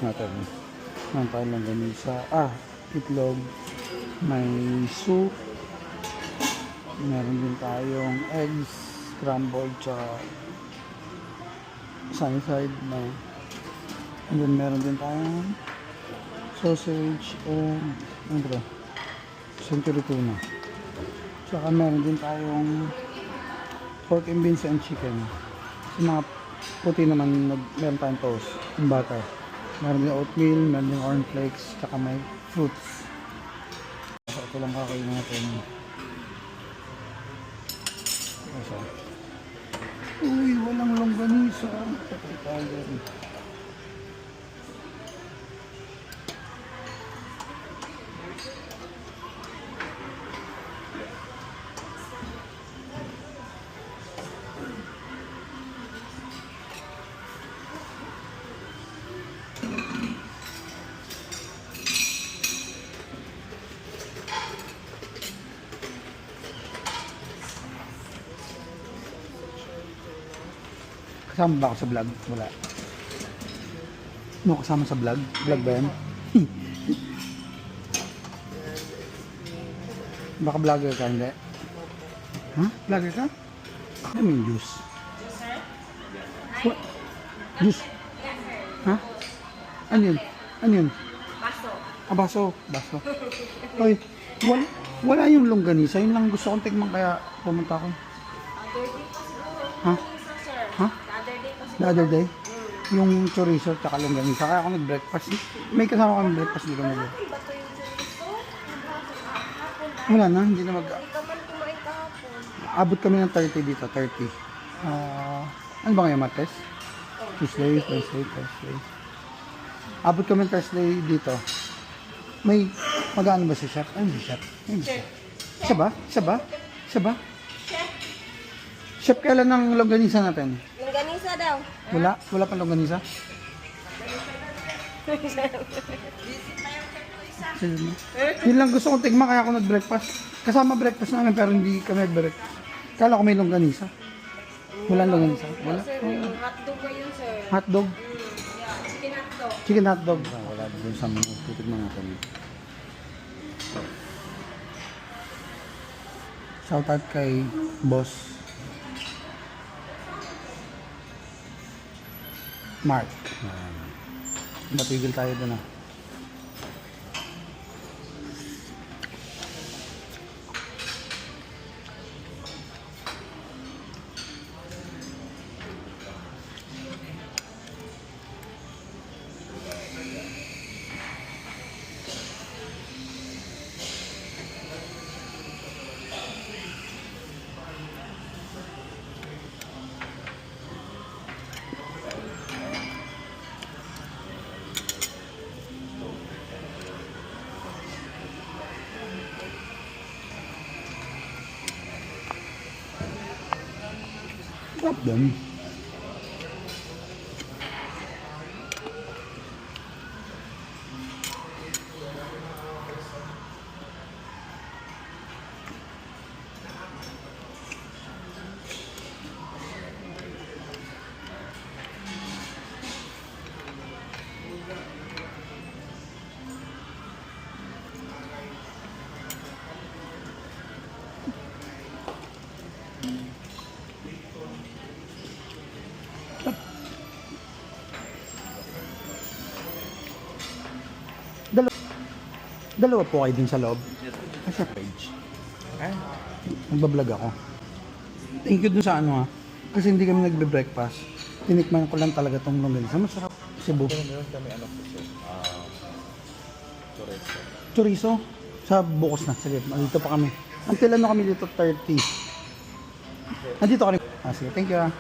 natin. Meron tayong longganisa. Itlog. May soup. Meron din tayong eggs, scrambled, tsaka sunny side na. And then meron din tayong sausage and ano ba? Century tuna. Tsaka meron din tayong pork and beans and chicken. Sa mga puti naman, meron tayong toast and butter. Meron din oatmeal, meron din corn flakes, tsaka may fruits. So ito lang kakain natin. So, uy, walang longganisa. Patay tayo. Kasama ba ako sa vlog? Wala. Ano kasama sa vlog? Vlog ba yan? Baka vlogger ka, hindi? Ha? Vlogger ka? Ano yung juice? What? Juice? Ha? Ano yun? Ano yun? Baso. Baso. Baso. Ay, wala yung longganisa. Yun lang gusto kong tikman kaya pumunta ako. Other day pa siguro. Ha? Sir. Ha? The The other other day pa siguro. day? Yung chorizo tsaka longganisa. Kaya ako nag-breakfast. May kasama kami breakfast dito mo. Ba ito yung chorizo? Hapon. Wala na, hindi na mag... Hindi ka man kumain kahapon. Abot kami ng 30 dito, 30. Ano ba ngayon, Martes? Tuesday, Thursday. Abot kami ng Thursday dito. May mag-ano ba si Chef? Ano si Chef? Siya ba? Chef, kailan ang longganisa natin? Longganisa daw. Wala pang longganisa? Yun lang gusto kong tigma kaya ako nag-breakfast. Kasama breakfast namin pero hindi kami nag-breakfast. Kala ko may longganisa. Walang longganisa. Wala. Sir, yung hotdog ba yun, sir? Hotdog. Yeah, chicken hotdog. Chicken hotdog. Wala dun sa mga titignan natin. Shout out kay Boss Mark. Matigil tayo dun . Sarap din. Dalawa po kayo din sa loob. Sa page. Nagbablog ako. Thank you dun sa ano . Kasi hindi kami nagbe-breakfast. Tinikman ko lang talaga tong longganisa. Masarap. Cebu. Meron kami ano po sir. Chorizo. Chorizo. Sa Bukos na. Sige, dito pa kami. Until ano kami dito, 30. Nandito kami. Sige, thank you .